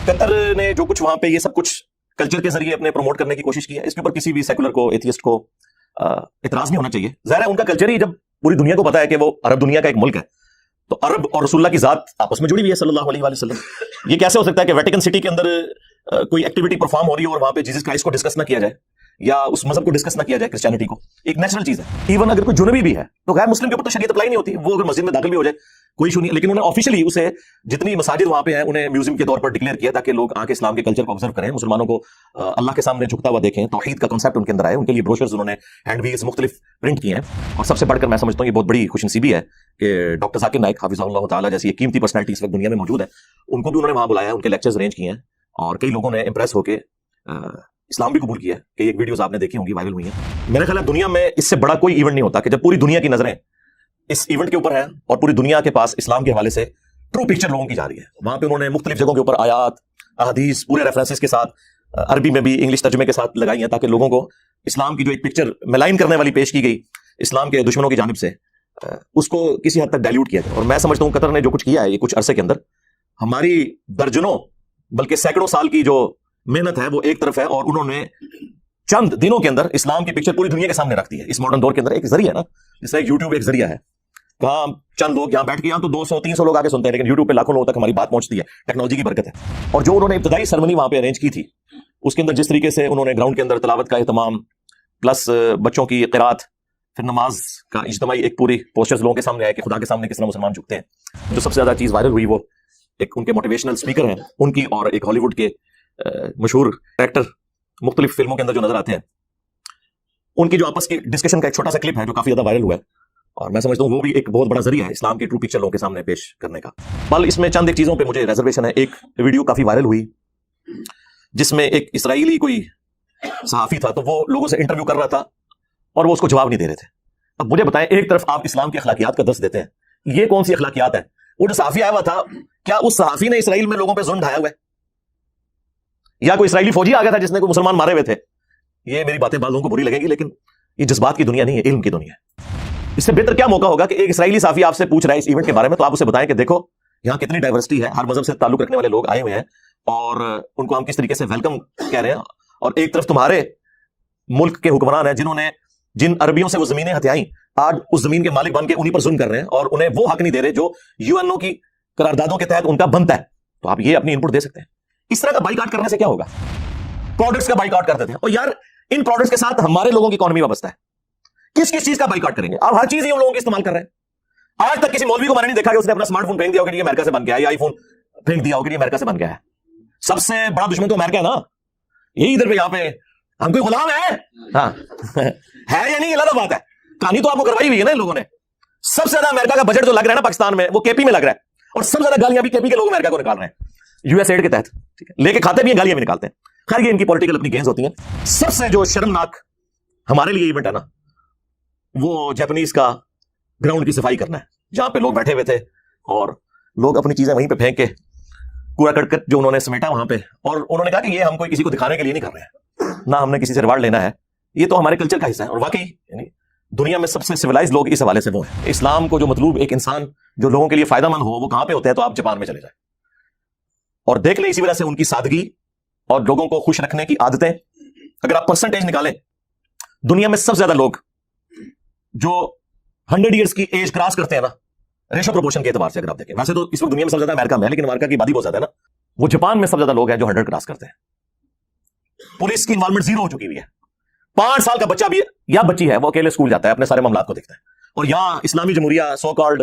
قطر نے جو کچھ وہاں پہ یہ سب کچھ کلچر کے ذریعے اپنے پروموٹ کرنے کی کوشش کی ہے، اس کے اوپر کسی بھی سیکولر کو، ایتھیسٹ کو اعتراض نہیں ہونا چاہیے. ظاہر ہے ان کا کلچر ہی جب پوری دنیا کو پتا ہے کہ وہ عرب دنیا کا ایک ملک ہے، تو عرب اور رسول اللہ کی ذات آپس میں جڑی ہوئی ہے صلی اللہ علیہ وآلہ وسلم. یہ کیسے ہو سکتا ہے کہ ویٹیکن سٹی کے اندر کوئی ایکٹیویٹی پرفارم ہو رہی ہے اور وہاں پہ جیسس کرائسٹ کو ڈسکس نہ کیا جائے یا اس مذہب کو ڈسکس نہ کیا جائے، کرسچینٹی کو؟ ایک نیچرل چیز ہے. ایون اگر کوئی جنوبی بھی ہے تو غیر مسلم کے اوپر تو شریعت اپلائی نہیں ہوتی، وہ اگر مسجد میں داخل بھی ہو جائے کوئی ایشو نہیں. لیکن انہوں نے آفیشلی اسے جتنی مساجد وہاں پہ ہیں انہیں میوزیم کے طور پر ڈکلیئر کیا تاکہ لوگ آ کے اسلام کے کلچر کو آبزرو کریں، مسلمانوں کو اللہ کے سامنے جھکتا ہوا دیکھیں، توحید کا کنسیپٹ ان کے اندر آئے. ان کے لیے بروشرز انہوں نے ہینڈ ویلز مختلف پرنٹ کیے ہیں. اور سب سے بڑھ کر میں سمجھتا ہوں یہ بہت بڑی خوش نصیبی ہے کہ ڈاکٹر ذاکر نائک حافظہ اللہ تعالیٰ جیسی ایک قیمتی پرسنالٹی اس وقت دنیا میں موجود ہے، ان کو بھی انہوں نے وہاں بلایا، ان کے لیکچرز ارینج کیے ہیں اور کئی لوگوں نے امپریس ہو کے اسلام بھی قبول کیا ہے. کہ ایک ویڈیوز آپ نے دیکھی ہوں گی، وائرل ہوئی ہیں. میرا خیال ہے دنیا میں اس سے بڑا کوئی ایونٹ نہیں ہوتا کہ جب پوری دنیا کی نظریں اس ایونٹ کے اوپر ہیں اور پوری دنیا کے پاس اسلام کے حوالے سے ٹرو پکچر لوگوں کی جا رہی ہے. وہاں پہ انہوں نے مختلف جگہوں کے اوپر آیات، احادیث پورے ریفرنسز کے ساتھ عربی میں بھی انگلش ترجمے کے ساتھ لگائی ہیں تاکہ لوگوں کو اسلام کی جو ایک پکچر ملائن کرنے والی پیش کی گئی اسلام کے دشمنوں کی جانب سے، اس کو کسی حد تک ڈائلیوٹ کیا جائے. اور میں سمجھتا ہوں قطر نے جو کچھ کیا ہے یہ کچھ عرصے کے اندر، ہماری درجنوں بلکہ سینکڑوں سال کی جو محنت ہے وہ ایک طرف ہے، اور انہوں نے چند دنوں کے اندر اسلام کی پکچر پوری دنیا کے سامنے رکھ دی ہے. اس ماڈرن دور کے اندر ایک ذریعہ نا، جس طرح یوٹیوب ایک ذریعہ ہے، کہاں چند لوگ یہاں بیٹھ کے یہاں تو 200-300 لوگ آگے سنتے ہیں، لیکن یوٹیوب پہ لاکھوں لوگوں تک ہماری بات پہنچتی ہے. ٹیکنالوجی کی برکت ہے. اور جو انہوں نے ابتدائی سرمنی وہاں پہ ارینج کی تھی اس کے اندر جس طریقے سے انہوں نے گراؤنڈ کے اندر تلاوت کا اہتمام پلس بچوں کی قرات، پھر نماز کا اجتماعی ایک پوری پوسچرز لوگوں کے سامنے آئے کہ خدا کے سامنے کس طرح مسلمان جھکتے ہیں. جو سب سے زیادہ چیز وائرل ہوئی وہ ایک ان کے موٹیویشنل اسپیکر ہیں ان کی، اور ایک ہالی ووڈ کے مشہور ایکٹر مختلف فلموں کے اندر جو نظر آتے ہیں ان کی جو آپس کی ڈسکشن کا ایک چھوٹا سا کلپ ہے جو کافی زیادہ وائرل ہوا ہے. اور میں سمجھتا ہوں وہ بھی ایک بہت بڑا ذریعہ ہے اسلام کی ٹرو پکچر لوگوں کے سامنے پیش کرنے کا. بل اس میں چند ایک چیزوں پہ مجھے ریزرویشن ہے. ایک ویڈیو کافی وائرل ہوئی جس میں ایک اسرائیلی کوئی صحافی تھا، تو وہ لوگوں سے انٹرویو کر رہا تھا اور وہ اس کو جواب نہیں دے رہے تھے. اب مجھے بتائیں، ایک طرف آپ اسلام کی اخلاقیات کا درس دیتے ہیں، یہ کون سی اخلاقیات ہے؟ وہ جو صحافی آیا ہوا تھا، کیا اس صحافی نے اسرائیل میں لوگوں پہ ظلم ڈھایا ہوا ہے، یا کوئی اسرائیلی فوجی آ گیا تھا جس نے کوئی مسلمان مارے ہوئے تھے؟ یہ میری باتیں بعض لوگوں کو بری لگیں گی، لیکن یہ جذبات کی دنیا نہیں ہے، علم کی دنیا ہے. اس سے بہتر کیا موقع ہوگا کہ ایک اسرائیلی صحافی آپ سے پوچھ رہا ہے اس ایونٹ کے بارے میں، تو آپ اسے بتائیں کہ دیکھو یہاں کتنی ڈائیورسٹی ہے، ہر مذہب سے تعلق رکھنے والے لوگ آئے ہوئے ہیں اور ان کو ہم کس طریقے سے ویلکم کہہ رہے ہیں. اور ایک طرف تمہارے ملک کے حکمران ہیں جنہوں نے جن عربیوں سے وہ زمینیں ہتھیائیں، آج اس زمین کے مالک بن کے انہی پر ظلم کر رہے ہیں اور انہیں وہ حق نہیں دے رہے جو UN کی قراردادوں کے تحت ان کا بنتا ہے. تو آپ یہ اپنی انپٹ دے سکتے ہیں. اس طرح کا بائیکاٹ کرنے سے کیا ہوگا؟ پروڈکٹس کا بائیکاٹ کرتے تھے، اور یار ان پروڈکٹس کے ساتھ ہمارے لوگوں کی اکانومی وابستہ ہے. کس چیز کا بائیکاٹ کریں گے؟ آپ ہر چیز ہی ان لوگوں کی استعمال کر رہے ہیں. آج تک کسی مولوی کو میں نے نہیں دیکھا کہ اس نے اپنا اسمارٹ فون پھینک دیا ہو کہ یہ امریکہ سے بن گیا ہے، یا آئی فون پھینک دیا ہو کہ یہ امریکہ سے بن گیا ہے. سب سے بڑا دشمن تو امریکہ ہے نا. یہی ادھر پہ یہاں پہ ہم کوئی غلام ہے؟ ہاں ہے یا نہیں، الگ بات ہے. کہانی تو آپ کو کروائی ہوئی ہے نا ان لوگوں نے. سب سے زیادہ امریکہ کا بجٹ جو لگ رہا ہے نا پاکستان میں، وہ KP میں لگ رہا ہے، اور سب سے زیادہ گالیاں بھی KP کے لوگ امریکہ کو نکال رہے ہیں US ایڈ کے تحت. ٹھیک ہے، لے کے کھاتے بھی ہیں، گالیاں بھی نکالتے ہیں. خیر یہ ان کی پولیٹیکل اپنی گینز ہوتی ہیں. سب سے جو شرمناک ہمارے لیے ایونٹ ہے نا، وہ جاپنیز کا گراؤنڈ کی صفائی کرنا ہے، جہاں پہ لوگ بیٹھے ہوئے تھے اور لوگ اپنی چیزیں وہیں پہ پھینک کے کوڑا کرکٹ جو انہوں نے سمیٹا وہاں پہ، اور انہوں نے کہا کہ یہ ہم کوئی کسی کو دکھانے کے لیے نہیں کر رہے ہیں، نہ ہم نے کسی سے ریوارڈ لینا ہے، یہ تو ہمارے کلچر کا حصہ ہے. اور واقعی یعنی دنیا میں سب سے سویلائز لوگ اس حوالے سے وہ ہیں. اسلام کو جو مطلوب ایک انسان جو لوگوں کے لیے فائدہ مند ہو وہ کہاں پہ ہوتے ہیں؟ تو آپ جاپان میں چلے جائیں اور دیکھ لیں. اسی وجہ سے ان کی سادگی اور لوگوں کو خوش رکھنے کی عادتیں، اگر آپ پرسنٹیج نکالیں، دنیا میں سب سے زیادہ لوگ جو 100 ایئرس کی ایج کراس کرتے ہیں نا، ریشو پروپورشن کے اعتبار سے اگر آپ دیکھیں، ویسے تو اس وقت دنیا میں سب سے زیادہ امریکہ میں ہے، لیکن امریکہ کی آبادی بہت زیادہ ہے نا، وہ جاپان میں سب سے زیادہ لوگ ہیں جو 100 کراس کرتے ہیں. پولیس کی انوالومنٹ 0 ہو چکی ہوئی ہے. 5 سال کا بچہ بھی یا بچی ہے وہ اکیلے اسکول جاتا ہے، اپنے سارے معاملات کو دیکھتا ہے. اور یہاں اسلامی جمہوریہ سو کالڈ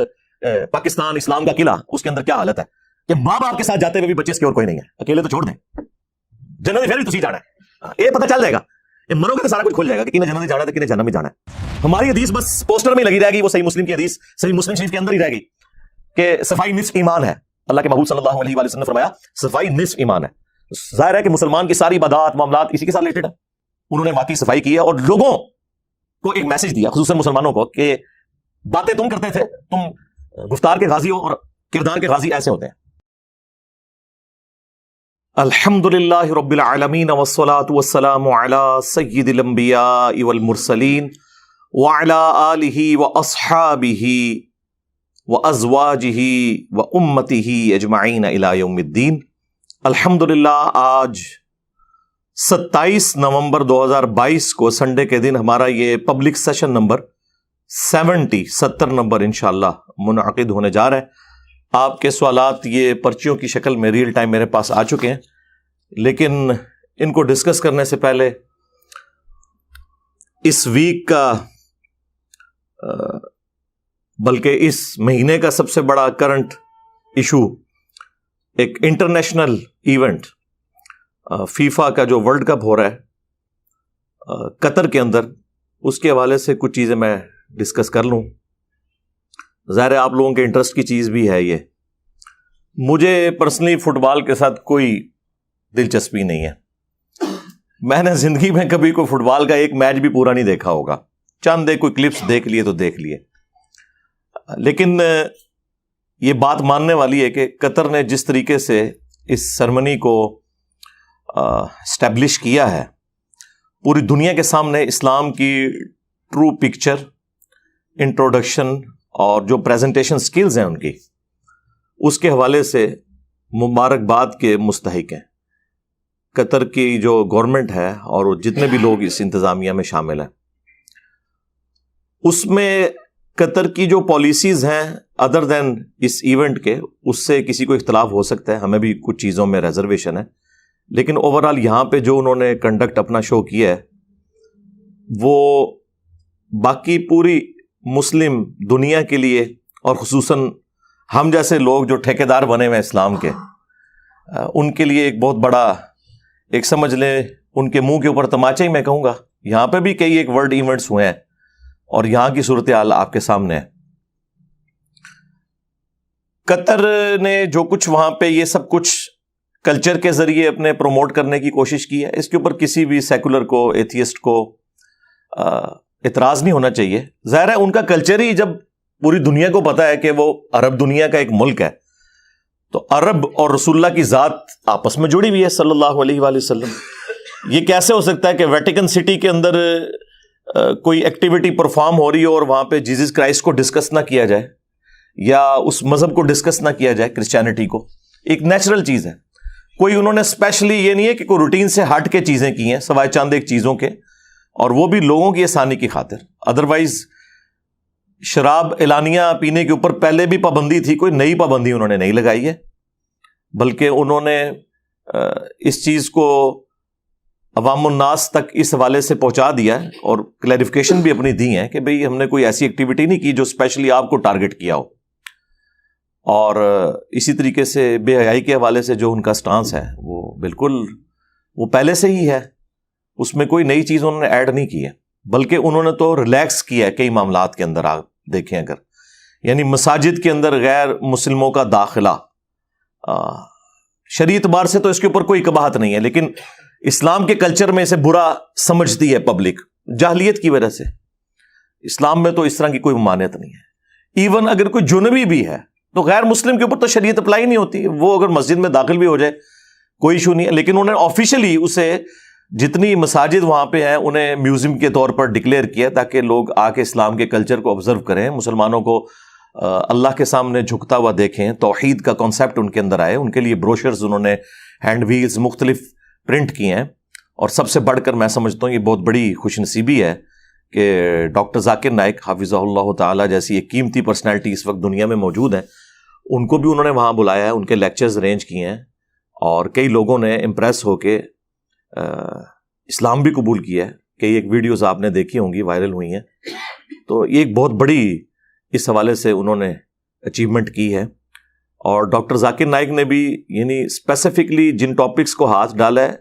پاکستان اسلام کا قلعہ، اس کے اندر کیا حالت ہے کہ ماں باپ کے ساتھ جاتے ہوئے بھی بچے سکیور کوئی نہیں ہے، اکیلے تو چھوڑ دیں. جنت پھر بھی تسی جانا ہے، یہ پتہ چل جائے گا، یہ مرو گے تو سارا کچھ کھل جائے گا کہ کنہیں جنت جانا ہے تو کنہیں جہنم میں جانا ہے. ہماری حدیث بس پوسٹر میں لگی رہے گی، وہ صحیح مسلم کی حدیث صحیح مسلم شریف کے اندر ہی رہے گی کہ صفائی نصف ایمان ہے. اللہ کے محبوب صلی اللہ علیہ وآلہ وسلم نے فرمایا صفائی نصف ایمان ہے. ظاہر ہے کہ مسلمان کی ساری عبادات معاملات اسی کے ساتھ ریلیٹڈ ہے. انہوں نے واقعی صفائی کی ہے اور لوگوں کو ایک میسج دیا، خصوصاً مسلمانوں کو، کہ باتیں تم کرتے تھے، تم گفتار کے غازی ہو اور کردار کے غازی ایسے ہوتے ہیں. الحمدللہ رب العالمین والصلاة والسلام علی سید الانبیاء والمرسلین وعلی آلہ واصحابہ وازواجہ وامتہ اجمعین الی یوم الدین. الحمدللہ آج 27 نومبر 2022 کو سنڈے کے دن ہمارا یہ پبلک سیشن نمبر 70 نمبر انشاءاللہ منعقد ہونے جا رہا ہے۔ آپ کے سوالات یہ پرچیوں کی شکل میں ریئل ٹائم میرے پاس آ چکے ہیں، لیکن ان کو ڈسکس کرنے سے پہلے اس ویک کا بلکہ اس مہینے کا سب سے بڑا کرنٹ ایشو ایک انٹرنیشنل ایونٹ فیفا کا جو ورلڈ کپ ہو رہا ہے قطر کے اندر، اس کے حوالے سے کچھ چیزیں میں ڈسکس کر لوں۔ ظاہر ہے آپ لوگوں کے انٹرسٹ کی چیز بھی ہے یہ۔ مجھے پرسنلی فٹ بال کے ساتھ کوئی دلچسپی نہیں ہے، میں نے زندگی میں کبھی کوئی فٹ بال کا ایک میچ بھی پورا نہیں دیکھا ہوگا، چند کوئی کلپس دیکھ لیے تو دیکھ لیے۔ لیکن یہ بات ماننے والی ہے کہ قطر نے جس طریقے سے اس سرمنی کو اسٹیبلش کیا ہے، پوری دنیا کے سامنے اسلام کی ٹرو پکچر، انٹروڈکشن اور جو پریزنٹیشن سکلز ہیں ان کی، اس کے حوالے سے مبارکباد کے مستحق ہیں۔ قطر کی جو گورنمنٹ ہے اور جتنے بھی لوگ اس انتظامیہ میں شامل ہیں، اس میں قطر کی جو پالیسیز ہیں ادر دین اس ایونٹ کے، اس سے کسی کو اختلاف ہو سکتا ہے، ہمیں بھی کچھ چیزوں میں ریزرویشن ہے، لیکن اوورآل یہاں پہ جو انہوں نے کنڈکٹ اپنا شو کیا ہے وہ باقی پوری مسلم دنیا کے لیے اور خصوصاً ہم جیسے لوگ جو ٹھیکیدار بنے ہوئے اسلام کے، ان کے لیے ایک بہت بڑا، ایک سمجھ لیں ان کے منہ کے اوپر تماچا ہی میں کہوں گا۔ یہاں پہ بھی کئی ایک ورلڈ ایونٹس ہوئے ہیں اور یہاں کی صورتحال آپ کے سامنے ہے۔ قطر نے جو کچھ وہاں پہ یہ سب کچھ کلچر کے ذریعے اپنے پروموٹ کرنے کی کوشش کی ہے، اس کے اوپر کسی بھی سیکولر کو، ایتھیسٹ کو اعتراض نہیں ہونا چاہیے۔ ظاہر ہے ان کا کلچر ہی، جب پوری دنیا کو پتا ہے کہ وہ عرب دنیا کا ایک ملک ہے، تو عرب اور رسول اللہ کی ذات آپس میں جڑی ہوئی ہے صلی اللہ علیہ وآلہ وسلم۔ یہ کیسے ہو سکتا ہے کہ ویٹیکن سٹی کے اندر کوئی ایکٹیویٹی پرفارم ہو رہی ہو اور وہاں پہ جیزس کرائسٹ کو ڈسکس نہ کیا جائے یا اس مذہب کو ڈسکس نہ کیا جائے، کرسچینٹی کو؟ ایک نیچرل چیز ہے، کوئی انہوں نے اسپیشلی یہ نہیں ہے کہ کوئی روٹین سے ہٹ کے چیزیں کی ہیں سوائے چند ایک چیزوں کے، اور وہ بھی لوگوں کی آسانی کی خاطر۔ ادروائز شراب اعلانیہ پینے کے اوپر پہلے بھی پابندی تھی، کوئی نئی پابندی انہوں نے نہیں لگائی ہے، بلکہ انہوں نے اس چیز کو عوام الناس تک اس حوالے سے پہنچا دیا ہے اور کلیریفیکیشن بھی اپنی دی ہے کہ بھئی ہم نے کوئی ایسی ایکٹیویٹی نہیں کی جو اسپیشلی آپ کو ٹارگٹ کیا ہو۔ اور اسی طریقے سے بے حیائی کے حوالے سے جو ان کا سٹانس ہے وہ بالکل وہ پہلے سے ہی ہے، اس میں کوئی نئی چیز انہوں نے ایڈ نہیں کی ہے، بلکہ انہوں نے تو ریلیکس کیا ہے کئی معاملات کے اندر۔ آپ دیکھیں اگر، یعنی مساجد کے اندر غیر مسلموں کا داخلہ، شرعی اعتبار سے تو اس کے اوپر کوئی قباحت نہیں ہے، لیکن اسلام کے کلچر میں اسے برا سمجھتی ہے پبلک، جاہلیت کی وجہ سے۔ اسلام میں تو اس طرح کی کوئی ممانعت نہیں ہے۔ ایون اگر کوئی جنبی بھی ہے تو غیر مسلم کے اوپر تو شریعت اپلائی نہیں ہوتی، وہ اگر مسجد میں داخل بھی ہو جائے کوئی ایشو نہیں ہے، لیکن انہوں نے آفیشلی اسے، جتنی مساجد وہاں پہ ہیں انہیں میوزیم کے طور پر ڈکلیئر کیا تاکہ لوگ آ کے اسلام کے کلچر کو آبزرو کریں، مسلمانوں کو اللہ کے سامنے جھکتا ہوا دیکھیں، توحید کا کانسیپٹ ان کے اندر آئے۔ ان کے لیے بروشرز انہوں نے ہینڈ ویلز مختلف پرنٹ کیے ہیں، اور سب سے بڑھ کر میں سمجھتا ہوں یہ بہت بڑی خوش نصیبی ہے کہ ڈاکٹر ذاکر نائک حافظہ اللہ تعالی جیسی ایک قیمتی پرسنالٹی اس وقت دنیا میں موجود ہیں، ان کو بھی انہوں نے وہاں بلایا ہے، ان کے لیکچرز ارینج کیے ہیں، اور کئی لوگوں نے امپریس ہو کے اسلام بھی قبول کیا ہے۔ کئی ایک ویڈیوز آپ نے دیکھی ہوں گی، وائرل ہوئی ہیں، تو یہ ایک بہت بڑی اس حوالے سے انہوں نے اچیومنٹ کی ہے۔ اور ڈاکٹر ذاکر نائک نے بھی یعنی اسپیسیفکلی جن ٹاپکس کو ہاتھ ڈالا ہے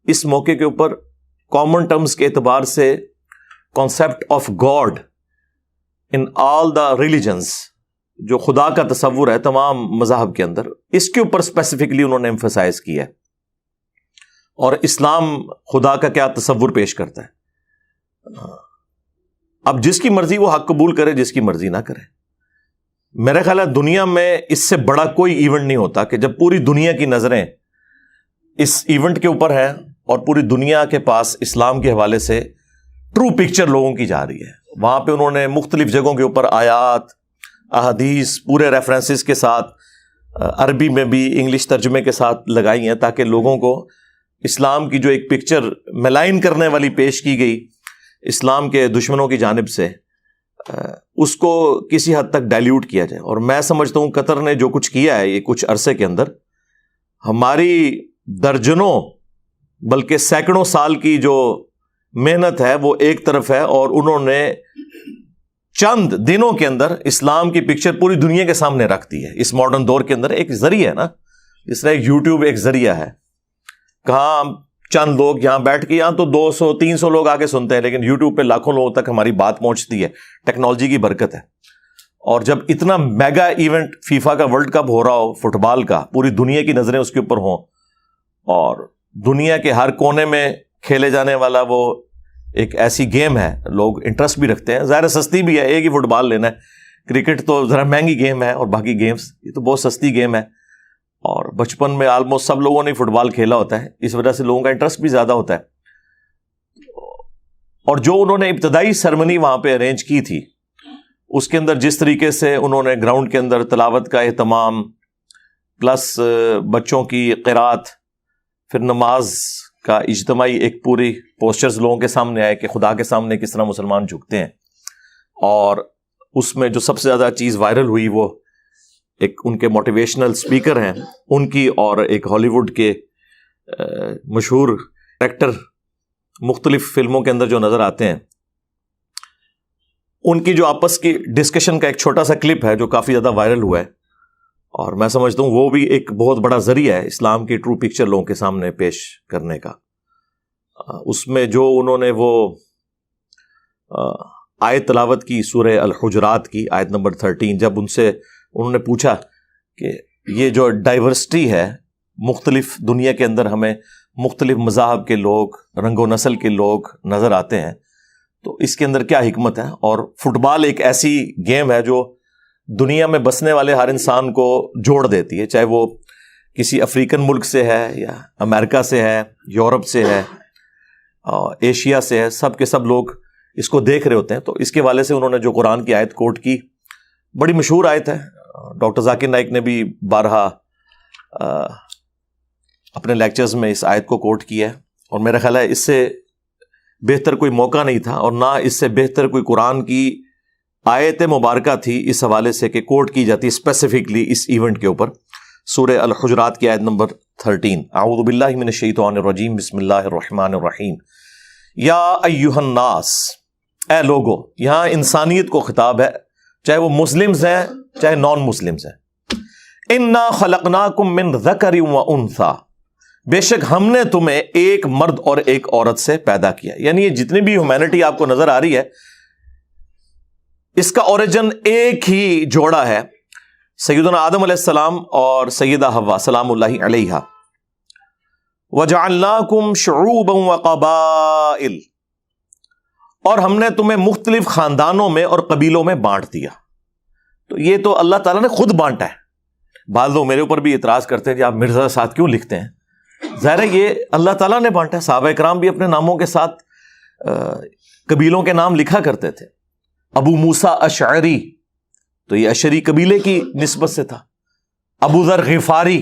اس موقع کے اوپر، کامن ٹرمز کے اعتبار سے concept of God in all the religions, جو خدا کا تصور ہے تمام مذاہب کے اندر، اس کے اوپر اسپیسیفکلی انہوں نے ایمفسائز کیا ہے، اور اسلام خدا کا کیا تصور پیش کرتا ہے۔ اب جس کی مرضی وہ حق قبول کرے، جس کی مرضی نہ کرے۔ میرا خیال ہے دنیا میں اس سے بڑا کوئی ایونٹ نہیں ہوتا کہ جب پوری دنیا کی نظریں اس ایونٹ کے اوپر ہیں اور پوری دنیا کے پاس اسلام کے حوالے سے ٹرو پکچر لوگوں کی جا رہی ہے۔ وہاں پہ انہوں نے مختلف جگہوں کے اوپر آیات، احادیث، پورے ریفرنسز کے ساتھ عربی میں بھی انگلش ترجمے کے ساتھ لگائی ہیں تاکہ لوگوں کو اسلام کی جو ایک پکچر ملائن کرنے والی پیش کی گئی اسلام کے دشمنوں کی جانب سے، اس کو کسی حد تک ڈائلیوٹ کیا جائے. اور میں سمجھتا ہوں قطر نے جو کچھ کیا ہے یہ کچھ عرصے کے اندر، ہماری درجنوں بلکہ سینکڑوں سال کی جو محنت ہے وہ ایک طرف ہے، اور انہوں نے چند دنوں کے اندر اسلام کی پکچر پوری دنیا کے سامنے رکھ دی ہے. اس ماڈرن دور کے اندر ایک ذریعہ ہے نا، اس طرح یوٹیوب ایک ذریعہ ہے. کہاں چند لوگ یہاں بیٹھ کے، یہاں تو 200-300 لوگ آگے سنتے ہیں، لیکن یوٹیوب پہ لاکھوں لوگوں تک ہماری بات پہنچتی ہے. ٹیکنالوجی کی برکت ہے. اور جب اتنا میگا ایونٹ فیفا کا ورلڈ کپ ہو رہا ہو فٹ بال کا، پوری دنیا کی نظریں اس کے اوپر ہوں، اور دنیا کے ہر کونے میں کھیلے جانے والا وہ ایک ایسی گیم ہے، لوگ انٹرسٹ بھی رکھتے ہیں. ظاہر سستی بھی ہے، ایک ہی فٹ بال لینا ہے. کرکٹ تو ذرا مہنگی گیم ہے، اور باقی گیمز یہ تو بہت سستی گیم ہے. اور بچپن میں آلموسٹ سب لوگوں نے فٹ بال کھیلا ہوتا ہے، اس وجہ سے لوگوں کا انٹرسٹ بھی زیادہ ہوتا ہے. اور جو انہوں نے ابتدائی سرمنی وہاں پہ ارینج کی تھی، اس کے اندر جس طریقے سے انہوں نے گراؤنڈ کے اندر تلاوت کا اہتمام، پلس بچوں کی قرات، پھر نماز کا اجتماعی ایک پوری پوسچرز لوگوں کے سامنے آئے کہ خدا کے سامنے کس طرح مسلمان جھکتے ہیں. اور اس میں جو سب سے زیادہ چیز وائرل ہوئی وہ ایک ان کے موٹیویشنل سپیکر ہیں ان کی، اور ایک ہالی ووڈ کے مشہور ایکٹر مختلف فلموں کے اندر جو نظر آتے ہیں، ان کی جو آپس کی ڈسکشن کا ایک چھوٹا سا کلپ ہے جو کافی زیادہ وائرل ہوا ہے. اور میں سمجھتا ہوں وہ بھی ایک بہت بڑا ذریعہ ہے اسلام کی ٹرو پکچر لوگوں کے سامنے پیش کرنے کا. اس میں جو انہوں نے وہ آیت تلاوت کی سورہ الحجرات کی آیت نمبر 13، جب ان سے انہوں نے پوچھا کہ یہ جو ڈائیورسٹی ہے، مختلف دنیا کے اندر ہمیں مختلف مذاہب کے لوگ، رنگ و نسل کے لوگ نظر آتے ہیں، تو اس کے اندر کیا حکمت ہے؟ اور فٹ بال ایک ایسی گیم ہے جو دنیا میں بسنے والے ہر انسان کو جوڑ دیتی ہے، چاہے وہ کسی افریقن ملک سے ہے، یا امریکہ سے ہے، یورپ سے ہے، ایشیا سے ہے، سب کے سب لوگ اس کو دیکھ رہے ہوتے ہیں. تو اس کے والے سے انہوں نے جو قرآن کی آیت کوٹ کی، بڑی مشہور آیت ہے، ڈاکٹر ذاکر نائک نے بھی بارہا اپنے لیکچرز میں اس آیت کو کوٹ کیا ہے. اور میرا خیال ہے اس سے بہتر کوئی موقع نہیں تھا، اور نہ اس سے بہتر کوئی قرآن کی آیت مبارکہ تھی اس حوالے سے کہ کوٹ کی جاتی اسپیسیفکلی اس ایونٹ کے اوپر. سورہ الحجرات کی آیت نمبر 13، اعوذ باللہ من الشیطان الرجیم، بسم اللہ الرحمن الرحیم. یا ایھا الناس، اے لوگو، یہاں انسانیت کو خطاب ہے، چاہے وہ مسلمز ہیں چاہے نان مسلمز ہیں. انا خلقناکم من ذکر و انثی، بے شک ہم نے تمہیں ایک مرد اور ایک عورت سے پیدا کیا. یعنی یہ جتنی بھی ہیومینٹی آپ کو نظر آ رہی ہے، اس کا اوریجن ایک ہی جوڑا ہے، سیدنا آدم علیہ السلام اور سیدہ حوا سلام اللہ علیہا. وَجَعَلْنَاكُمْ شُعُوبًا وَقَبَائِلَ، اور ہم نے تمہیں مختلف خاندانوں میں اور قبیلوں میں بانٹ دیا. تو یہ تو اللہ تعالیٰ نے خود بانٹا ہے. بعض لوگ میرے اوپر بھی اعتراض کرتے ہیں کہ آپ مرزا ساتھ کیوں لکھتے ہیں. ظاہر ہے یہ اللہ تعالیٰ نے بانٹا ہے. صحابہ کرام بھی اپنے ناموں کے ساتھ قبیلوں کے نام لکھا کرتے تھے. ابو موسیٰ اشعری، تو یہ اشعری قبیلے کی نسبت سے تھا. ابو ذر غفاری،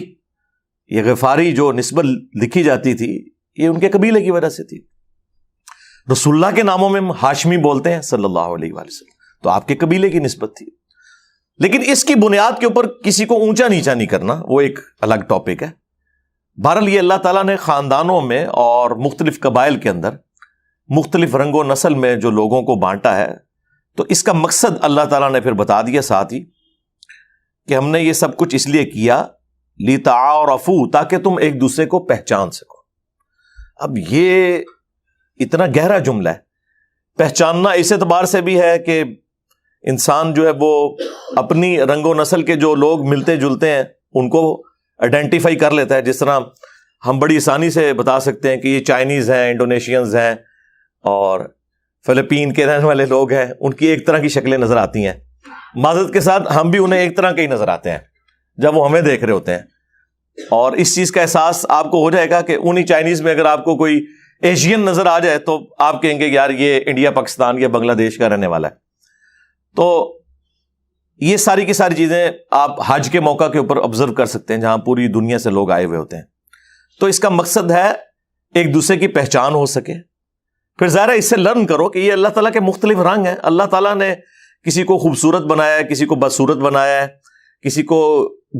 یہ غفاری جو نسبت لکھی جاتی تھی یہ ان کے قبیلے کی وجہ سے تھی. رسول اللہ کے ناموں میں ہاشمی بولتے ہیں صلی اللہ علیہ وآلہ وسلم، تو آپ کے قبیلے کی نسبت تھی. لیکن اس کی بنیاد کے اوپر کسی کو اونچا نیچا نہیں کرنا، وہ ایک الگ ٹاپک ہے. بہرحال یہ اللہ تعالیٰ نے خاندانوں میں اور مختلف قبائل کے اندر مختلف رنگ و نسل میں جو لوگوں کو بانٹا ہے، تو اس کا مقصد اللہ تعالیٰ نے پھر بتا دیا ساتھ ہی کہ ہم نے یہ سب کچھ اس لیے کیا لِتَعَارَفُوا، تاکہ تم ایک دوسرے کو پہچان سکو. اب یہ اتنا گہرا جملہ ہے. پہچاننا اس اعتبار سے بھی ہے کہ انسان جو ہے وہ اپنی رنگ و نسل کے جو لوگ ملتے جلتے ہیں ان کو آئیڈینٹیفائی کر لیتا ہے. جس طرح ہم بڑی آسانی سے بتا سکتے ہیں کہ یہ چائنیز ہیں، انڈونیشینز ہیں، اور فلپین کے رہنے والے لوگ ہیں، ان کی ایک طرح کی شکلیں نظر آتی ہیں. معذرت کے ساتھ ہم بھی انہیں ایک طرح کے ہی نظر آتے ہیں جب وہ ہمیں دیکھ رہے ہوتے ہیں. اور اس چیز کا احساس آپ کو ہو جائے گا کہ انہی چائنیز میں اگر آپ کو کوئی ایشین نظر آ جائے تو آپ کہیں گے یار یہ انڈیا، پاکستان یا بنگلہ دیش کا رہنے والا ہے. تو یہ ساری کی ساری چیزیں آپ حج کے موقع کے اوپر آبزرو کر سکتے ہیں جہاں پوری دنیا سے لوگ آئے ہوئے ہوتے ہیں. تو اس کا مقصد ہے ایک دوسرے کی پہچان ہو سکے. پھر ظاہر ہے اس سے لرن کرو کہ یہ اللہ تعالیٰ کے مختلف رنگ ہیں. اللہ تعالیٰ نے کسی کو خوبصورت بنایا ہے, کسی کو بدصورت بنایا ہے, کسی کو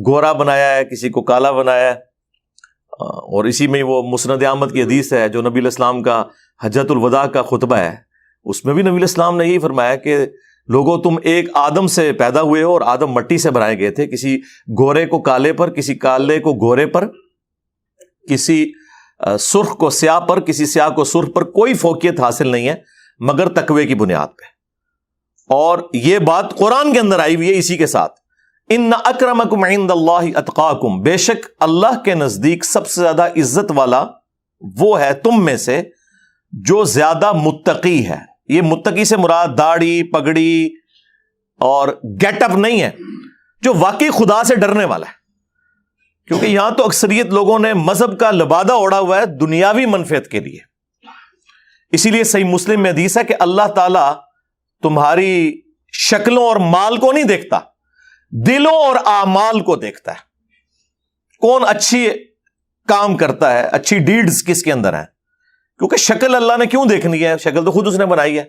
گورا بنایا ہے, کسی کو کالا بنایا ہے. اور اسی میں وہ مسند احمد کی حدیث ہے جو نبی علیہ السلام کا حجۃ الوداع کا خطبہ ہے, اس میں بھی نبی علیہ السلام نے یہی فرمایا کہ لوگوں تم ایک آدم سے پیدا ہوئے ہو اور آدم مٹی سے بنائے گئے تھے. کسی گورے کو کالے پر, کسی کالے کو گورے پر, کسی سرخ کو سیاہ پر, کسی سیاہ کو سرخ پر. کوئی فوقیت حاصل نہیں ہے مگر تقوی کی بنیاد پہ. اور یہ بات قرآن کے اندر آئی ہوئی ہے اسی کے ساتھ, ان اکرمکم عند اللہ اتقاکم, بے شک اللہ کے نزدیک سب سے زیادہ عزت والا وہ ہے تم میں سے جو زیادہ متقی ہے. یہ متقی سے مراد داڑھی پگڑی اور گیٹ اپ نہیں ہے, جو واقعی خدا سے ڈرنے والا ہے. کیونکہ یہاں تو اکثریت لوگوں نے مذہب کا لبادہ اوڑھا ہوا ہے دنیاوی منفعت کے لیے. اسی لیے صحیح مسلم میں حدیث ہے کہ اللہ تعالیٰ تمہاری شکلوں اور مال کو نہیں دیکھتا, دلوں اور اعمال کو دیکھتا ہے. کون اچھی کام کرتا ہے, اچھی ڈیڈز کس کے اندر ہیں. کیونکہ شکل اللہ نے کیوں دیکھنی ہے, شکل تو خود اس نے بنائی ہے.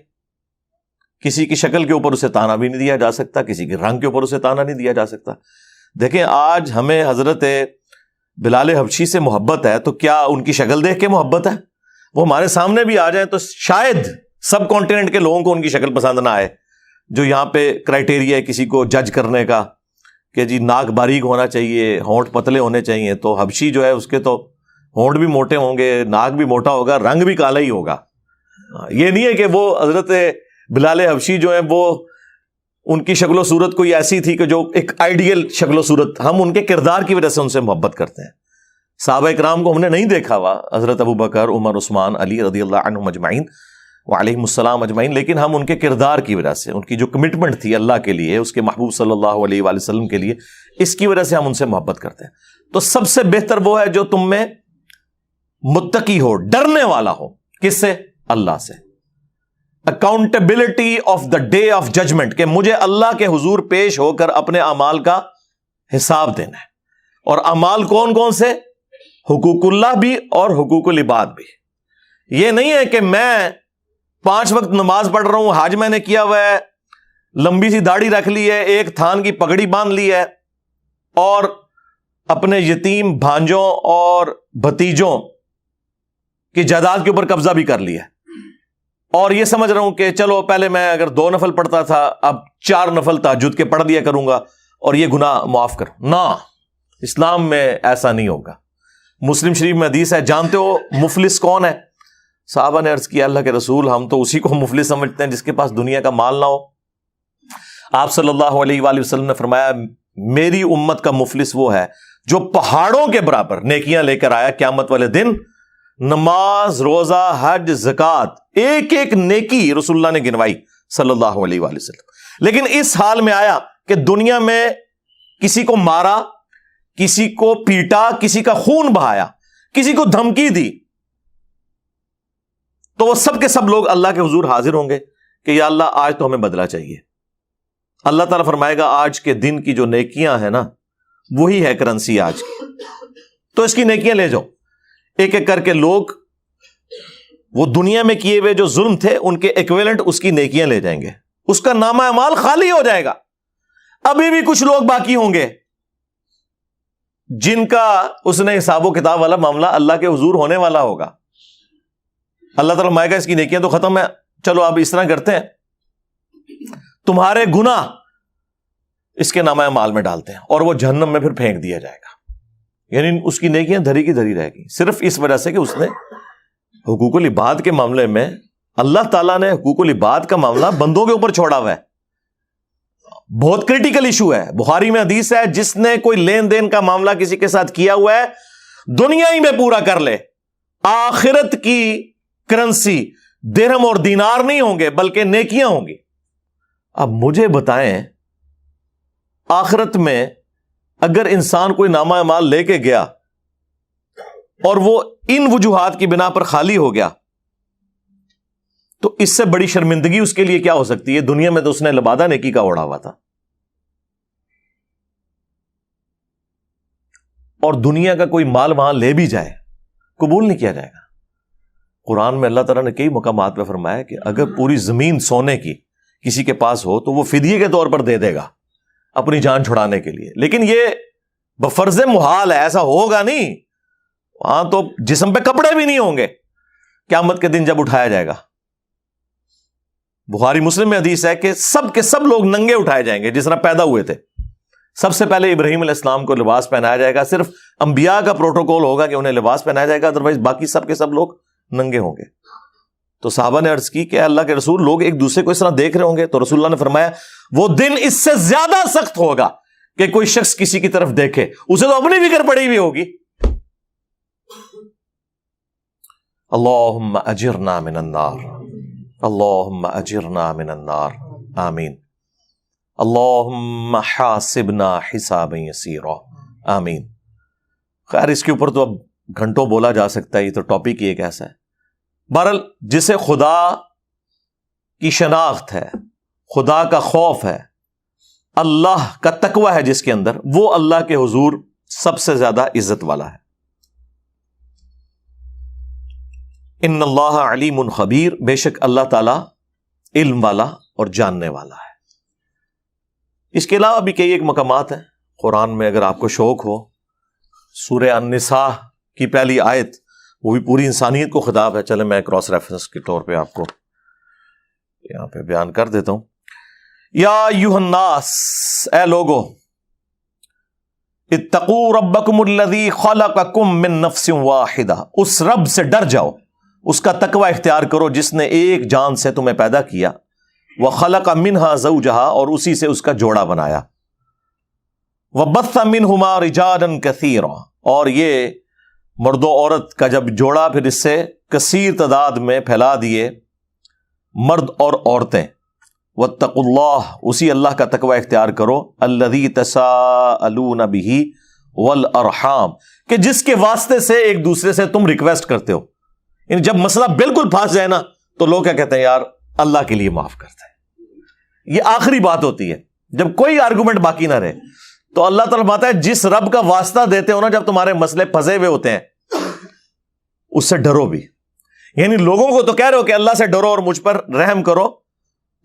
کسی کی شکل کے اوپر اسے تانا بھی نہیں دیا جا سکتا, کسی کے رنگ کے اوپر اسے تانا نہیں دیا جا سکتا. دیکھیں آج ہمیں حضرت بلال حبشی سے محبت ہے تو کیا ان کی شکل دیکھ کے محبت ہے؟ وہ ہمارے سامنے بھی آ جائیں تو شاید سب کانٹیننٹ کے لوگوں کو ان کی شکل پسند نہ آئے. جو یہاں پہ کرائٹیریا ہے کسی کو جج کرنے کا کہ جی ناک باریک ہونا چاہیے, ہونٹ پتلے ہونے چاہیے, تو حبشی جو ہے اس کے تو ہونٹ بھی موٹے ہوں گے, ناک بھی موٹا ہوگا, رنگ بھی کالا ہی ہوگا. یہ نہیں ہے کہ وہ حضرت بلال حبشی جو ہیں وہ ان کی شکل و صورت کوئی ایسی تھی کہ جو ایک آئیڈیل شکل و صورت, ہم ان کے کردار کی وجہ سے ان سے محبت کرتے ہیں. صحابہ اکرام کو ہم نے نہیں دیکھا ہوا, حضرت ابو بکر, عمر, عثمان, علی رضی اللہ عنہم اجمعین وعلیہم السلام اجمعین, لیکن ہم ان کے کردار کی وجہ سے, ان کی جو کمٹمنٹ تھی اللہ کے لیے, اس کے محبوب صلی اللہ علیہ وآلہ وسلم کے لیے, اس کی وجہ سے ہم ان سے محبت کرتے ہیں. تو سب سے بہتر وہ ہے جو تم میں متقی ہو, ڈرنے والا ہو. کس سے؟ اللہ سے. Accountability of the day of judgment, کہ مجھے اللہ کے حضور پیش ہو کر اپنے اعمال کا حساب دینا ہے. اور اعمال کون کون سے؟ حقوق اللہ بھی اور حقوق العباد بھی. یہ نہیں ہے کہ میں 5 وقت نماز پڑھ رہا ہوں, حج میں نے کیا ہوا ہے, لمبی سی داڑھی رکھ لی ہے, ایک تھان کی پگڑی باندھ لی ہے, اور اپنے یتیم بھانجوں اور بھتیجوں کی جائیداد کے اوپر قبضہ بھی کر لیا ہے, اور یہ سمجھ رہا ہوں کہ چلو پہلے میں اگر 2 نفل پڑھتا تھا اب 4 نفل تہجد کے پڑھ دیا کروں گا اور یہ گناہ معاف کروں. نہ, اسلام میں ایسا نہیں ہوگا. مسلم شریف میں حدیث ہے, جانتے ہو مفلس کون ہے؟ صحابہ نے عرض کیا اللہ کے رسول, ہم تو اسی کو مفلس سمجھتے ہیں جس کے پاس دنیا کا مال نہ ہو. آپ صلی اللہ علیہ وآلہ وسلم نے فرمایا میری امت کا مفلس وہ ہے جو پہاڑوں کے برابر نیکیاں لے کر آیا قیامت والے دن, نماز, روزہ, حج, زکات, ایک ایک نیکی رسول اللہ نے گنوائی صلی اللہ علیہ وآلہ وسلم, لیکن اس حال میں آیا کہ دنیا میں کسی کو مارا, کسی کو پیٹا, کسی کا خون بہایا, کسی کو دھمکی دی, تو وہ سب کے سب لوگ اللہ کے حضور حاضر ہوں گے کہ یا اللہ آج تو ہمیں بدلہ چاہیے. اللہ تعالیٰ فرمائے گا آج کے دن کی جو نیکیاں ہیں نا وہی ہے کرنسی آج کی, تو اس کی نیکیاں لے جاؤ. ایک ایک کر کے لوگ وہ دنیا میں کیے ہوئے جو ظلم تھے ان کے ایکویلنٹ اس کی نیکیاں لے جائیں گے, اس کا نامہ اعمال خالی ہو جائے گا. ابھی بھی کچھ لوگ باقی ہوں گے جن کا اس نے حساب و کتاب والا معاملہ اللہ کے حضور ہونے والا ہوگا. اللہ تعالیٰ فرمائے گا اس کی نیکیاں تو ختم ہے, چلو اب اس طرح کرتے ہیں, تمہارے گناہ اس کے نامہ اعمال میں ڈالتے ہیں اور وہ جہنم میں پھر پھینک دیا جائے گا. یعنی اس کی نیکیاں دھری کی دھری رہ گی, صرف اس وجہ سے کہ اس نے حقوق العباد کے معاملے میں, اللہ تعالیٰ نے حقوق العباد کا معاملہ بندوں کے اوپر چھوڑا ہوا ہے. بہت کریٹیکل ایشو ہے. بخاری میں حدیث ہے جس نے کوئی لین دین کا معاملہ کسی کے ساتھ کیا ہوا ہے دنیا ہی میں پورا کر لے, آخرت کی کرنسی درہم اور دینار نہیں ہوں گے بلکہ نیکیاں ہوں گی. اب مجھے بتائیں آخرت میں اگر انسان کوئی نامہ اعمال لے کے گیا اور وہ ان وجوہات کی بنا پر خالی ہو گیا تو اس سے بڑی شرمندگی اس کے لیے کیا ہو سکتی ہے؟ دنیا میں تو اس نے لبادہ نیکی کا اوڑھا ہوا تھا, اور دنیا کا کوئی مال وہاں لے بھی جائے قبول نہیں کیا جائے گا. قرآن میں اللہ تعالیٰ نے کئی مقامات پہ فرمایا کہ اگر پوری زمین سونے کی کسی کے پاس ہو تو وہ فدیے کے طور پر دے دے گا اپنی جان چھڑانے کے لیے. لیکن یہ بفرض محال ہے, ایسا ہوگا نہیں. وہاں تو جسم پہ کپڑے بھی نہیں ہوں گے قیامت کے دن جب اٹھایا جائے گا. بخاری مسلم میں حدیث ہے کہ سب کے سب لوگ ننگے اٹھائے جائیں گے جس طرح پیدا ہوئے تھے. سب سے پہلے ابراہیم علیہ السلام کو لباس پہنایا جائے گا. صرف انبیاء کا پروٹوکول ہوگا کہ انہیں لباس پہنایا جائے گا, ادروائز باقی سب کے سب لوگ ننگے ہوں گے. تو صحابہ نے عرض کی کہ اللہ کے رسول, لوگ ایک دوسرے کو اس طرح دیکھ رہے ہوں گے. تو رسول اللہ نے فرمایا وہ دن اس سے زیادہ سخت ہوگا کہ کوئی شخص کسی کی طرف دیکھے, اسے تو اپنی فکر پڑی ہوئی ہوگی. اللہم اجرنا من النار, اللہم اجرنا من النار, آمین. اللہم حاسبنا حسابا یسیرا, آمین. خیر اس کے اوپر تو اب گھنٹوں بولا جا سکتا ہے, یہ تو ٹاپک ہی ایک ایسا ہے. بہرحال جسے خدا کی شناخت ہے, خدا کا خوف ہے, اللہ کا تقوی ہے جس کے اندر, وہ اللہ کے حضور سب سے زیادہ عزت والا ہے. ان اللہ علیم خبیر, بے شک اللہ تعالی علم والا اور جاننے والا ہے. اس کے علاوہ بھی کئی ایک مقامات ہیں قرآن میں, اگر آپ کو شوق ہو. سورہ النساء کی پہلی آیت, وہ بھی پوری انسانیت کو خطاب ہے. چلے میں کراس ریفرنس کے طور پہ آپ کو یہاں پہ بیان کر دیتا ہوں. یا ایھا الناس, اے لوگو, اتقوا ربکم الذی خلقکم من نفس واحدہ, اس رب سے ڈر جاؤ, اس کا تقوی اختیار کرو جس نے ایک جان سے تمہیں پیدا کیا. وخلق منہا زوجہا, اور اسی سے اس کا جوڑا بنایا. وبث منہما رجالا کثیرا, اور یہ مرد و عورت کا جب جوڑا پھر اس سے کثیر تعداد میں پھیلا دیے مرد اور عورتیں. واتقوا اللہ, اسی اللہ کا تقوی اختیار کرو. الذی تساءلون بہ والارحام, کہ جس کے واسطے سے ایک دوسرے سے تم ریکویسٹ کرتے ہو. یعنی جب مسئلہ بالکل پھنس جائے نا تو لوگ کیا کہتے ہیں, یار اللہ کے لیے معاف کرتے ہیں. یہ آخری بات ہوتی ہے جب کوئی آرگومنٹ باقی نہ رہے. تو اللہ تعالیٰ فرماتا ہے جس رب کا واسطہ دیتے ہو نا جب تمہارے مسئلے پھنسے ہوئے ہوتے ہیں, اس سے ڈرو بھی. یعنی لوگوں کو تو کہہ رہے ہو کہ اللہ سے ڈرو اور مجھ پر رحم کرو,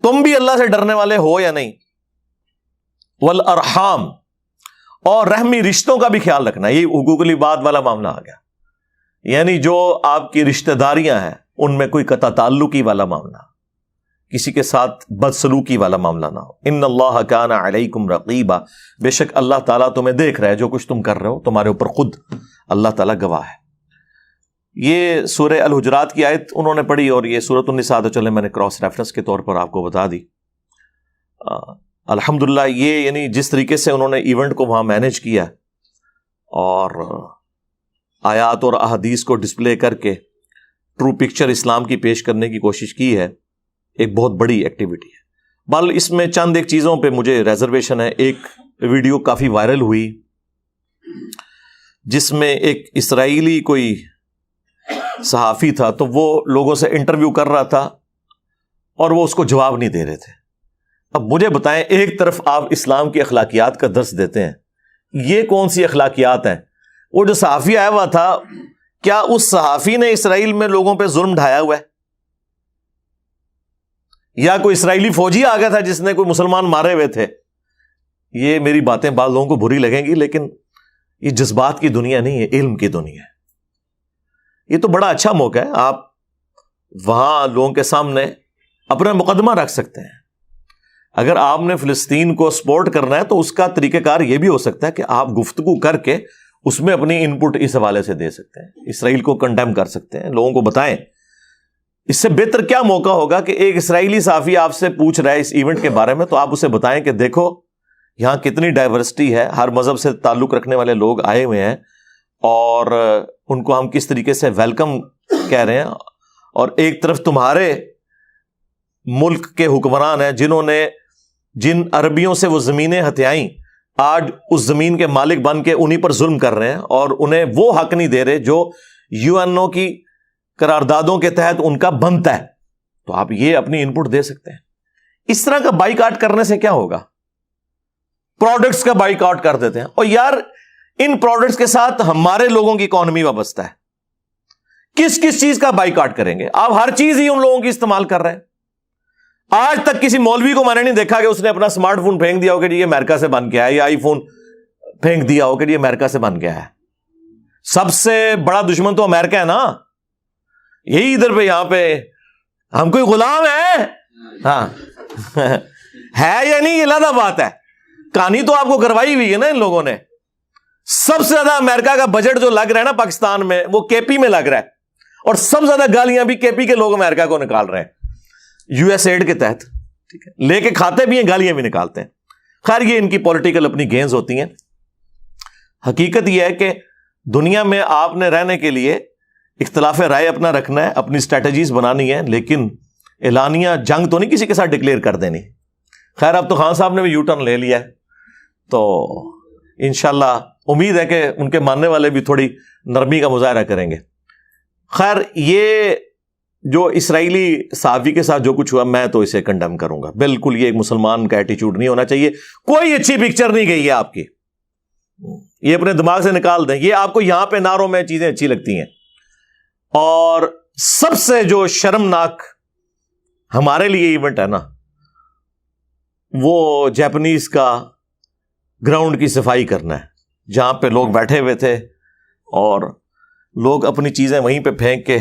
تم بھی اللہ سے ڈرنے والے ہو یا نہیں. والارحام, اور رحمی رشتوں کا بھی خیال رکھنا. یہ حقوق العباد والا معاملہ آ گیا. یعنی جو آپ کی رشتہ داریاں ہیں ان میں کوئی قطع تعلقی والا معاملہ, کسی کے ساتھ بدسلوکی والا معاملہ نہ ہو. ان اللہ کان علیکم رقیبا, بے شک اللہ تعالیٰ تمہیں دیکھ رہا ہے جو کچھ تم کر رہے ہو, تمہارے اوپر خود اللہ تعالیٰ گواہ ہے. یہ سورہ الحجرات کی آیت انہوں نے پڑھی, اور یہ سورۃ النساء تو چلے میں نے کراس ریفرنس کے طور پر آپ کو بتا دی. الحمدللہ یہ یعنی جس طریقے سے انہوں نے ایونٹ کو وہاں مینیج کیا اور آیات اور احادیث کو ڈسپلے کر کے ٹرو پکچر اسلام کی پیش کرنے کی کوشش کی ہے, ایک بہت بڑی ایکٹیویٹی ہے. بل اس میں چند ایک چیزوں پہ مجھے ریزرویشن ہے. ایک ویڈیو کافی وائرل ہوئی جس میں ایک اسرائیلی کوئی صحافی تھا, تو وہ لوگوں سے انٹرویو کر رہا تھا اور وہ اس کو جواب نہیں دے رہے تھے. اب مجھے بتائیں, ایک طرف آپ اسلام کی اخلاقیات کا درس دیتے ہیں, یہ کون سی اخلاقیات ہیں؟ وہ جو صحافی آیا ہوا تھا, کیا اس صحافی نے اسرائیل میں لوگوں پہ ظلم ڈھایا ہوا ہے؟ یا کوئی اسرائیلی فوجی آ گیا تھا جس نے کوئی مسلمان مارے ہوئے تھے؟ یہ میری باتیں بعض لوگوں کو بری لگیں گی, لیکن یہ جذبات کی دنیا نہیں ہے, علم کی دنیا ہے. یہ تو بڑا اچھا موقع ہے, آپ وہاں لوگوں کے سامنے اپنا مقدمہ رکھ سکتے ہیں. اگر آپ نے فلسطین کو سپورٹ کرنا ہے تو اس کا طریقہ کار یہ بھی ہو سکتا ہے کہ آپ گفتگو کر کے اس میں اپنی ان پٹ اس حوالے سے دے سکتے ہیں, اسرائیل کو کنڈیم کر سکتے ہیں, لوگوں کو بتائیں. اس سے بہتر کیا موقع ہوگا کہ ایک اسرائیلی صحافی آپ سے پوچھ رہا ہے اس ایونٹ کے بارے میں, تو آپ اسے بتائیں کہ دیکھو یہاں کتنی ڈائیورسٹی ہے, ہر مذہب سے تعلق رکھنے والے لوگ آئے ہوئے ہیں, اور ان کو ہم کس طریقے سے ویلکم کہہ رہے ہیں. اور ایک طرف تمہارے ملک کے حکمران ہیں جنہوں نے جن عربیوں سے وہ زمینیں ہتھیائیں, آج اس زمین کے مالک بن کے انہی پر ظلم کر رہے ہیں, اور انہیں وہ حق نہیں دے رہے جو یو این او کی قراردادوں کے تحت ان کا بنتا ہے. تو آپ یہ اپنی ان پٹ دے سکتے ہیں. اس طرح کا بائیکاٹ کرنے سے کیا ہوگا؟ پروڈکٹس کا بائیکاٹ کر دیتے ہیں. اور یار ان پروڈکٹس کے ساتھ ہمارے لوگوں کی اکانومی وابستہ ہے. کس کس چیز کا بائیکاٹ کریں گے؟ آپ ہر چیز ہی ان لوگوں کی استعمال کر رہے ہیں. آج تک کسی مولوی کو میں نے نہیں دیکھا کہ اس نے اپنا اسمارٹ فون پھینک دیا ہو کہ یہ امریکہ سے بن گیا ہے, یا آئی فون پھینک دیا ہو کہ یہ امریکہ سے بن گیا ہے. سب سے بڑا دشمن تو امریکہ ہے نا. یہی ادھر پہ یہاں پہ ہم کوئی غلام ہے؟ ہاں ہے یا نہیں, یہ علیحدہ بات ہے. کہانی تو آپ کو کروائی ہوئی ہے نا ان لوگوں نے. سب سے زیادہ امریکہ کا بجٹ جو لگ رہا ہے نا پاکستان میں, وہ کے پی میں لگ رہا ہے, اور سب سے زیادہ گالیاں بھی کے پی کے لوگ امریکہ کو نکال رہے ہیں یو ایس ایڈ کے تحت. ٹھیک ہے, لے کے کھاتے بھی ہیں, گالیاں بھی نکالتے ہیں. خیر یہ ان کی پولیٹیکل اپنی گینز ہوتی ہیں. حقیقت یہ ہے کہ دنیا میں آپ نے رہنے کے لیے اختلاف رائے اپنا رکھنا ہے, اپنی اسٹریٹجیز بنانی ہے, لیکن اعلانیہ جنگ تو نہیں کسی کے ساتھ ڈکلیئر کر دینی. خیر اب تو خان صاحب نے بھی یو ٹرن لے لیا ہے, تو انشاءاللہ امید ہے کہ ان کے ماننے والے بھی تھوڑی نرمی کا مظاہرہ کریں گے. خیر یہ جو اسرائیلی صحافی کے ساتھ جو کچھ ہوا, میں تو اسے کنڈیم کروں گا. بالکل یہ ایک مسلمان کا ایٹیچیوڈ نہیں ہونا چاہیے. کوئی اچھی پکچر نہیں گئی ہے آپ کی, یہ اپنے دماغ سے نکال دیں. یہ آپ کو یہاں پہ نعروں میں چیزیں اچھی لگتی ہیں. اور سب سے جو شرمناک ہمارے لیے ایونٹ ہے نا, وہ جاپنیز کا گراؤنڈ کی صفائی کرنا ہے, جہاں پہ لوگ بیٹھے ہوئے تھے اور لوگ اپنی چیزیں وہیں پہ پھینک کے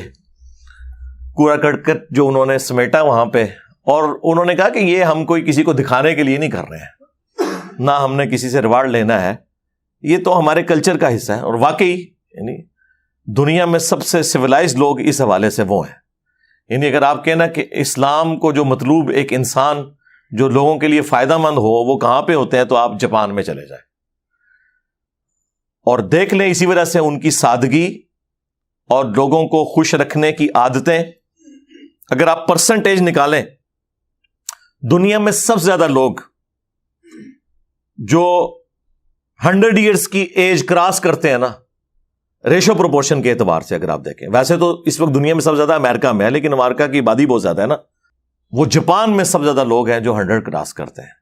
کوڑا کرکٹ جو انہوں نے سمیٹا وہاں پہ, اور انہوں نے کہا کہ یہ ہم کوئی کسی کو دکھانے کے لیے نہیں کر رہے ہیں, نہ ہم نے کسی سے ریوارڈ لینا ہے, یہ تو ہمارے کلچر کا حصہ ہے. اور واقعی یعنی دنیا میں سب سے سویلائزڈ لوگ اس حوالے سے وہ ہیں. یعنی اگر آپ کہنا کہ اسلام کو جو مطلوب ایک انسان جو لوگوں کے لیے فائدہ مند ہو وہ کہاں پہ ہوتے ہیں, تو آپ جاپان میں چلے جائیں اور دیکھ لیں. اسی وجہ سے ان کی سادگی اور لوگوں کو خوش رکھنے کی عادتیں, اگر آپ پرسنٹیج نکالیں, دنیا میں سب سے زیادہ لوگ جو 100 ایئرس کی ایج کراس کرتے ہیں نا, ریشو پروپورشن کے اعتبار سے اگر آپ دیکھیں, ویسے تو اس وقت دنیا میں سب سے زیادہ امریکہ میں ہے, لیکن امریکہ کی آبادی بہت زیادہ ہے نا, وہ جاپان میں سب سے زیادہ لوگ ہیں جو 100 کراس کرتے ہیں.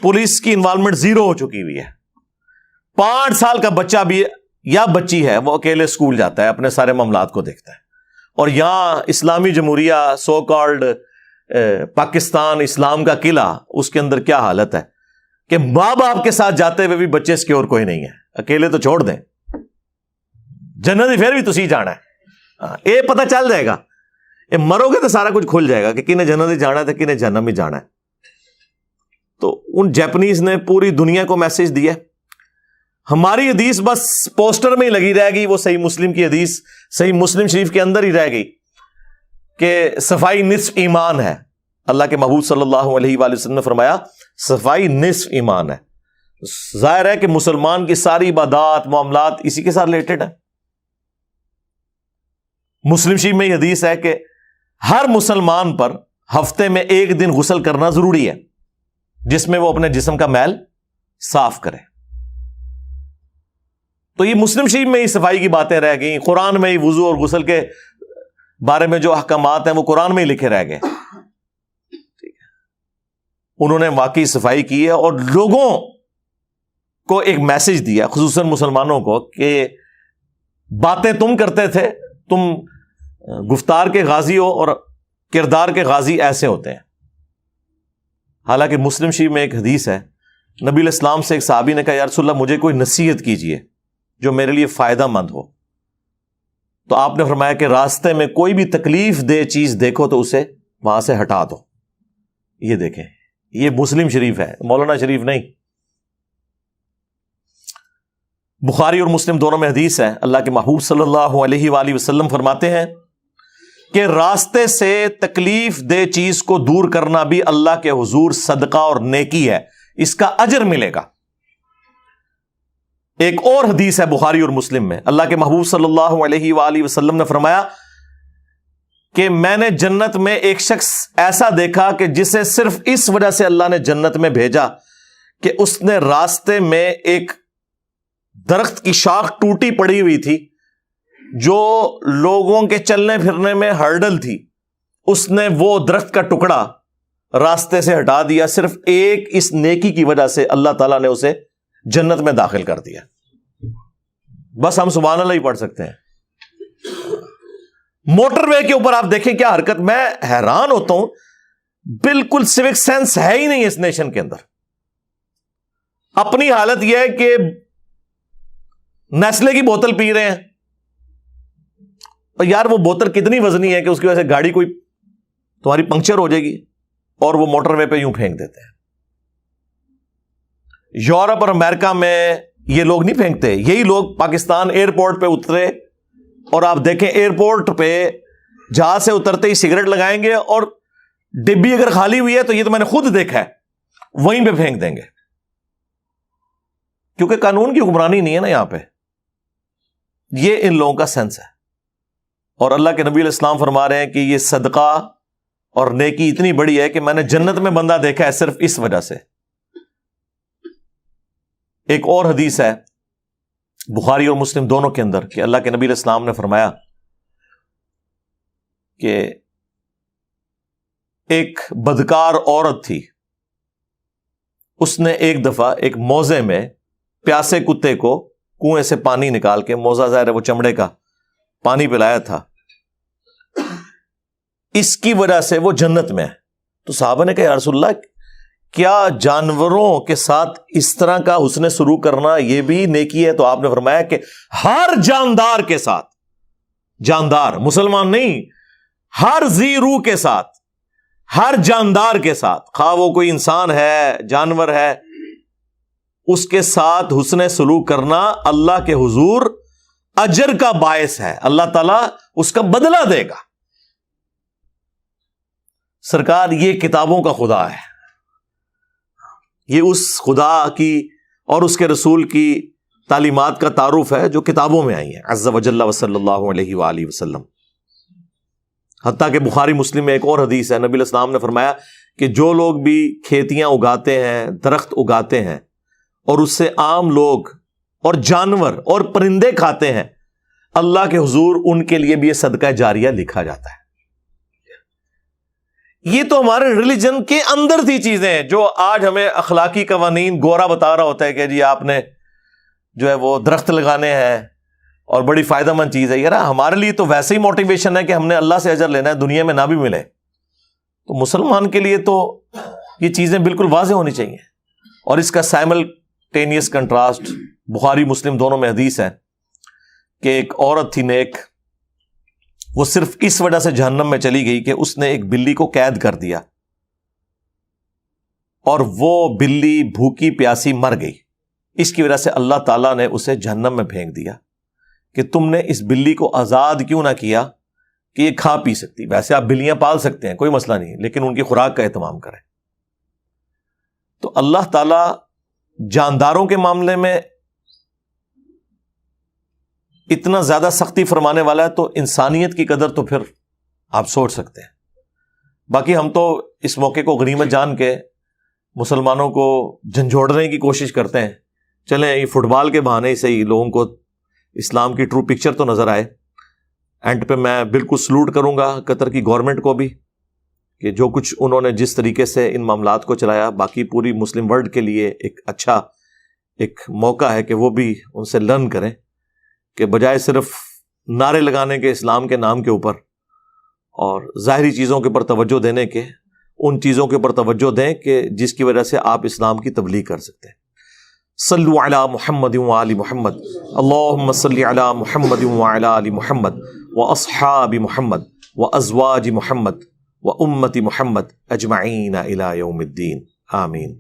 پولیس کی انوالومنٹ 0 ہو چکی ہوئی ہے. 5 سال کا بچہ بھی یا بچی ہے وہ اکیلے اسکول جاتا ہے, اپنے سارے معاملات کو دیکھتا ہے. اور یہاں اسلامی جمہوریہ سو کالڈ پاکستان اسلام کا قلعہ, اس کے اندر کیا حالت ہے کہ ماں باپ کے ساتھ جاتے ہوئے بھی بچے سکیور کوئی نہیں ہے, اکیلے تو چھوڑ دیں, جنت پھر بھی تسی جانا ہے. یہ پتہ چل جائے گا, یہ مرو گے تو سارا کچھ کھل جائے گا کہ کنہیں جنت جانا ہے تو کنہیں جہنم ہی جانا ہے. تو ان جاپنیز نے پوری دنیا کو میسج دیا. ہماری حدیث بس پوسٹر میں ہی لگی رہ گئی, وہ صحیح مسلم کی حدیث صحیح مسلم شریف کے اندر ہی رہ گئی کہ صفائی نصف ایمان ہے. اللہ کے محبوب صلی اللہ علیہ وآلہ وسلم نے فرمایا صفائی نصف ایمان ہے. ظاہر ہے کہ مسلمان کی ساری عبادات معاملات اسی کے ساتھ ریلیٹڈ ہے. مسلم شریف میں یہ حدیث ہے کہ ہر مسلمان پر ہفتے میں 1 دن غسل کرنا ضروری ہے, جس میں وہ اپنے جسم کا میل صاف کرے. تو یہ مسلم شریف میں ہی صفائی کی باتیں رہ گئیں. قرآن میں ہی وضو اور غسل کے بارے میں جو احکامات ہیں وہ قرآن میں ہی لکھے رہ گئے. انہوں نے واقعی صفائی کی ہے اور لوگوں کو ایک میسج دیا, خصوصاً مسلمانوں کو, کہ باتیں تم کرتے تھے, تم گفتار کے غازی ہو اور کردار کے غازی ایسے ہوتے ہیں. حالانکہ مسلم شریف میں ایک حدیث ہے, نبی علیہ السلام سے ایک صحابی نے کہا یا رسول اللہ مجھے کوئی نصیحت کیجئے جو میرے لیے فائدہ مند ہو. تو آپ نے فرمایا کہ راستے میں کوئی بھی تکلیف دہ چیز دیکھو تو اسے وہاں سے ہٹا دو. یہ دیکھیں, یہ مسلم شریف ہے, مولانا شریف نہیں. بخاری اور مسلم دونوں میں حدیث ہے, اللہ کے محبوب صلی اللہ علیہ وآلہ وسلم فرماتے ہیں کہ راستے سے تکلیف دہ چیز کو دور کرنا بھی اللہ کے حضور صدقہ اور نیکی ہے, اس کا اجر ملے گا. ایک اور حدیث ہے بخاری اور مسلم میں, اللہ کے محبوب صلی اللہ علیہ وآلہ وسلم نے فرمایا کہ میں نے جنت میں ایک شخص ایسا دیکھا کہ جسے صرف اس وجہ سے اللہ نے جنت میں بھیجا کہ اس نے راستے میں ایک درخت کی شاخ ٹوٹی پڑی ہوئی تھی جو لوگوں کے چلنے پھرنے میں ہرڈل تھی, اس نے وہ درخت کا ٹکڑا راستے سے ہٹا دیا. صرف ایک اس نیکی کی وجہ سے اللہ تعالیٰ نے اسے جنت میں داخل کر دیا. بس ہم سبحان اللہ ہی پڑھ سکتے ہیں. موٹر وے کے اوپر آپ دیکھیں کیا حرکت. میں حیران ہوتا ہوں, بالکل سیوک سینس ہے ہی نہیں اس نیشن کے اندر. اپنی حالت یہ ہے کہ نیسلے کی بوتل پی رہے ہیں, اور یار وہ بوتل کتنی وزنی ہے کہ اس کی وجہ سے گاڑی کوئی تمہاری پنکچر ہو جائے گی, اور وہ موٹر وے پہ یوں پھینک دیتے ہیں. یورپ اور امریکہ میں یہ لوگ نہیں پھینکتے. یہی لوگ پاکستان ایئرپورٹ پہ اترے, اور آپ دیکھیں ایئرپورٹ پہ جہاز سے اترتے ہی سگریٹ لگائیں گے, اور ڈبی اگر خالی ہوئی ہے تو یہ تو میں نے خود دیکھا ہے, وہیں پہ پھینک دیں گے, کیونکہ قانون کی حکمرانی نہیں ہے نا یہاں پہ. یہ ان لوگوں کا سینس ہے. اور اللہ کے نبی علیہ السلام فرما رہے ہیں کہ یہ صدقہ اور نیکی اتنی بڑی ہے کہ میں نے جنت میں بندہ دیکھا ہے صرف اس وجہ سے. ایک اور حدیث ہے بخاری اور مسلم دونوں کے اندر کہ اللہ کے نبی علیہ السلام نے فرمایا کہ ایک بدکار عورت تھی, اس نے ایک دفعہ ایک موزے میں پیاسے کتے کو کنویں سے پانی نکال کے, موزہ ظاہر ہے وہ چمڑے کا, پانی پلایا تھا. اس کی وجہ سے وہ جنت میں ہے. تو صحابہ نے کہا یا رسول اللہ, کیا جانوروں کے ساتھ اس طرح کا حسن سلوک کرنا یہ بھی نیکی ہے؟ تو آپ نے فرمایا کہ ہر جاندار کے ساتھ, جاندار مسلمان نہیں, ہر ذی روح کے ساتھ, ہر جاندار کے ساتھ, خواہ وہ کوئی انسان ہے جانور ہے, اس کے ساتھ حسن سلوک کرنا اللہ کے حضور اجر کا باعث ہے. اللہ تعالیٰ اس کا بدلہ دے گا. سرکار یہ کتابوں کا خدا ہے, یہ اس خدا کی اور اس کے رسول کی تعلیمات کا تعارف ہے جو کتابوں میں آئی ہیں عز وجل وصلی اللہ علیہ وآلہ وسلم. حتیٰ کہ بخاری مسلم میں ایک اور حدیث ہے, نبی علیہ السلام نے فرمایا کہ جو لوگ بھی کھیتیاں اگاتے ہیں, درخت اگاتے ہیں, اور اس سے عام لوگ اور جانور اور پرندے کھاتے ہیں, اللہ کے حضور ان کے لیے بھی یہ صدقہ جاریہ لکھا جاتا ہے. یہ تو ہمارے ریلیجن کے اندر تھی چیزیں جو آج ہمیں اخلاقی قوانین گورا بتا رہا ہوتا ہے کہ جی آپ نے جو ہے وہ درخت لگانے ہیں اور بڑی فائدہ مند چیز ہے. یار ہمارے لیے تو ویسے ہی موٹیویشن ہے کہ ہم نے اللہ سے اجر لینا ہے, دنیا میں نہ بھی ملے. تو مسلمان کے لیے تو یہ چیزیں بالکل واضح ہونی چاہیے. اور اس کا سائملٹینیس کنٹراسٹ بخاری مسلم دونوں میں حدیث ہے کہ ایک عورت تھی نیک, وہ صرف اس وجہ سے جہنم میں چلی گئی کہ اس نے ایک بلی کو قید کر دیا, اور وہ بلی بھوکی پیاسی مر گئی. اس کی وجہ سے اللہ تعالیٰ نے اسے جہنم میں پھینک دیا کہ تم نے اس بلی کو آزاد کیوں نہ کیا کہ یہ کھا پی سکتی. ویسے آپ بلیاں پال سکتے ہیں, کوئی مسئلہ نہیں, لیکن ان کی خوراک کا اہتمام کریں. تو اللہ تعالیٰ جانداروں کے معاملے میں اتنا زیادہ سختی فرمانے والا ہے, تو انسانیت کی قدر تو پھر آپ سوچ سکتے ہیں. باقی ہم تو اس موقع کو غنیمت جان کے مسلمانوں کو جھنجھوڑنے کی کوشش کرتے ہیں. چلیں یہ فٹ بال کے بہانے سے ہی لوگوں کو اسلام کی ٹرو پکچر تو نظر آئے. اینڈ پہ میں بالکل سلوٹ کروں گا قطر کی گورنمنٹ کو بھی کہ جو کچھ انہوں نے جس طریقے سے ان معاملات کو چلایا. باقی پوری مسلم ورلڈ کے لیے ایک اچھا ایک موقع ہے کہ وہ بھی ان سے لرن کریں کہ بجائے صرف نعرے لگانے کے اسلام کے نام کے اوپر اور ظاہری چیزوں کے اوپر توجہ دینے کے, ان چیزوں کے اوپر توجہ دیں کہ جس کی وجہ سے آپ اسلام کی تبلیغ کر سکتے ہیں. صلو علی محمد وآل محمد, اللہم صلی علی محمد وعلی آل محمد واصحاب محمد وازواج محمد وامت محمد اجمعین الی یوم الدین, آمین.